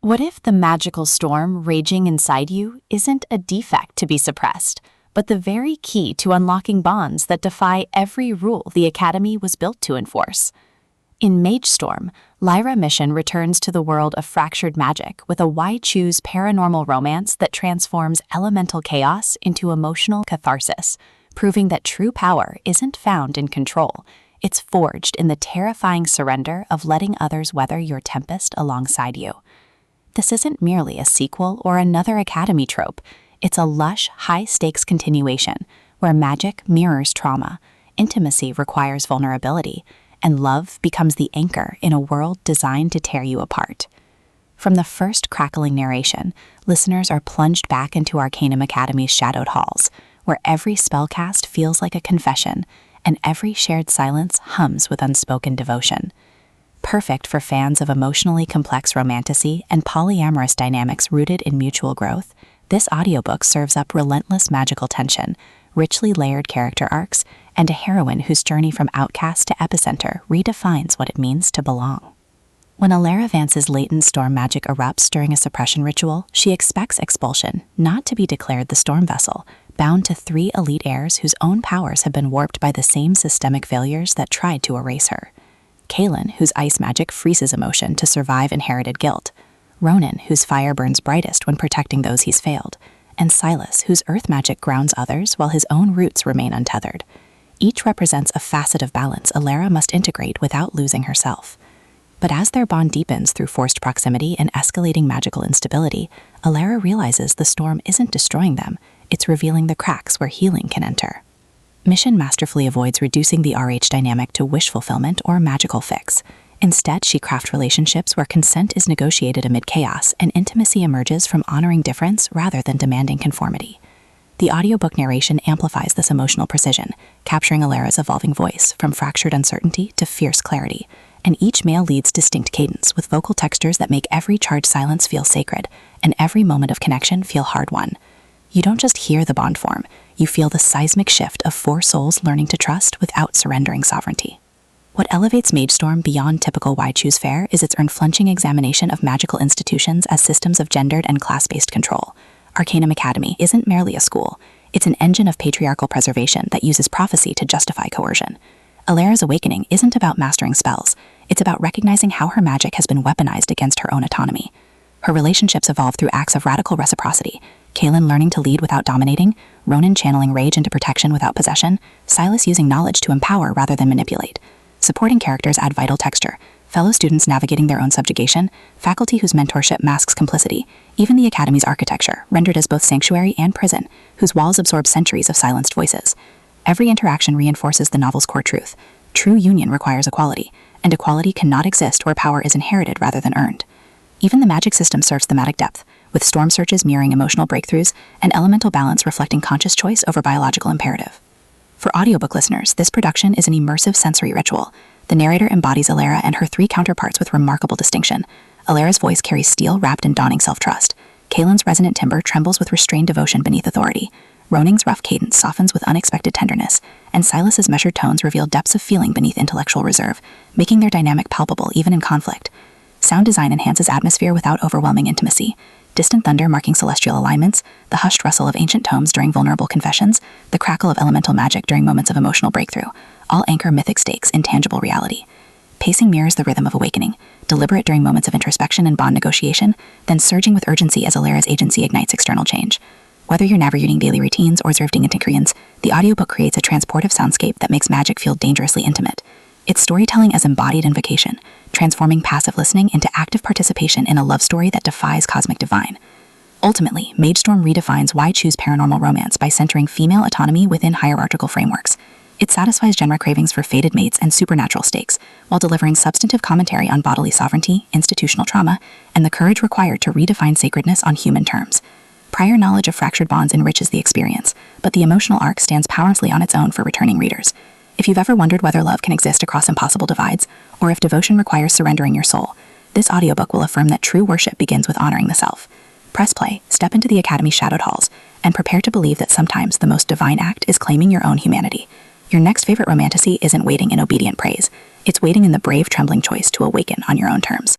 What if the magical storm raging inside you isn't a defect to be suppressed, but the very key to unlocking bonds that defy every rule the Academy was built to enforce? In Mage Storm, Lyra Mishon returns to the world of fractured magic with a why-choose paranormal romance that transforms elemental chaos into emotional catharsis, proving that true power isn't found in control. It's forged in the terrifying surrender of letting others weather your tempest alongside you. This isn't merely a sequel or another Academy trope. It's a lush, high-stakes continuation where magic mirrors trauma, intimacy requires vulnerability, and love becomes the anchor in a world designed to tear you apart. From the first crackling narration, listeners are plunged back into Arcanum Academy's shadowed halls, where every spellcast feels like a confession, and every shared silence hums with unspoken devotion. Perfect for fans of emotionally complex romantasy and polyamorous dynamics rooted in mutual growth, this audiobook serves up relentless magical tension, richly layered character arcs, and a heroine whose journey from outcast to epicenter redefines what it means to belong. When Lyra Vance's latent storm magic erupts during a suppression ritual, she expects expulsion, not to be declared the storm vessel, bound to 3 elite heirs whose own powers have been warped by the same systemic failures that tried to erase her. Kaelin, whose ice magic freezes emotion to survive inherited guilt. Ronan, whose fire burns brightest when protecting those he's failed. And Silas, whose earth magic grounds others while his own roots remain untethered. Each represents a facet of balance Lyra must integrate without losing herself. But as their bond deepens through forced proximity and escalating magical instability, Lyra realizes the storm isn't destroying them, it's revealing the cracks where healing can enter. Mishon masterfully avoids reducing the RH dynamic to wish fulfillment or magical fix. Instead, she crafts relationships where consent is negotiated amid chaos and intimacy emerges from honoring difference rather than demanding conformity. The audiobook narration amplifies this emotional precision, capturing Lyra's evolving voice from fractured uncertainty to fierce clarity, and each male leads distinct cadence with vocal textures that make every charged silence feel sacred and every moment of connection feel hard-won. You don't just hear the bond form, you feel the seismic shift of 4 souls learning to trust without surrendering sovereignty. What elevates Mage Storm beyond typical why-choose fare is its unflinching examination of magical institutions as systems of gendered and class-based control. Arcanum Academy isn't merely a school, it's an engine of patriarchal preservation that uses prophecy to justify coercion. Lyra's awakening isn't about mastering spells, it's about recognizing how her magic has been weaponized against her own autonomy. Her relationships evolve through acts of radical reciprocity, Kaelin learning to lead without dominating, Ronan channeling rage into protection without possession, Silas using knowledge to empower rather than manipulate. Supporting characters add vital texture, fellow students navigating their own subjugation, faculty whose mentorship masks complicity, even the Academy's architecture, rendered as both sanctuary and prison, whose walls absorb centuries of silenced voices. Every interaction reinforces the novel's core truth. True union requires equality, and equality cannot exist where power is inherited rather than earned. Even the magic system serves thematic depth, with storm searches mirroring emotional breakthroughs and elemental balance reflecting conscious choice over biological imperative. For audiobook listeners, this production is an immersive sensory ritual. The narrator embodies Lyra and her 3 counterparts with remarkable distinction. Lyra's voice carries steel wrapped in dawning self-trust. Kaelin's resonant timbre trembles with restrained devotion beneath authority. Ronan's rough cadence softens with unexpected tenderness, and Silas's measured tones reveal depths of feeling beneath intellectual reserve, making their dynamic palpable even in conflict. Sound design enhances atmosphere without overwhelming intimacy. Distant thunder marking celestial alignments, the hushed rustle of ancient tomes during vulnerable confessions, the crackle of elemental magic during moments of emotional breakthrough, all anchor mythic stakes in tangible reality. Pacing mirrors the rhythm of awakening, deliberate during moments of introspection and bond negotiation, then surging with urgency as Lyra's agency ignites external change. Whether you're navigating daily routines or drifting into Koreans, the audiobook creates a transportive soundscape that makes magic feel dangerously intimate. It's storytelling as embodied invocation, transforming passive listening into active participation in a love story that defies cosmic divine. Ultimately, Mage Storm redefines why choose paranormal romance by centering female autonomy within hierarchical frameworks. It satisfies genre cravings for fated mates and supernatural stakes, while delivering substantive commentary on bodily sovereignty, institutional trauma, and the courage required to redefine sacredness on human terms. Prior knowledge of fractured bonds enriches the experience, but the emotional arc stands powerfully on its own for returning readers. If you've ever wondered whether love can exist across impossible divides, or if devotion requires surrendering your soul, this audiobook will affirm that true worship begins with honoring the self. Press play, step into the Academy's shadowed halls, and prepare to believe that sometimes the most divine act is claiming your own humanity. Your next favorite romantasy isn't waiting in obedient praise. It's waiting in the brave, trembling choice to awaken on your own terms.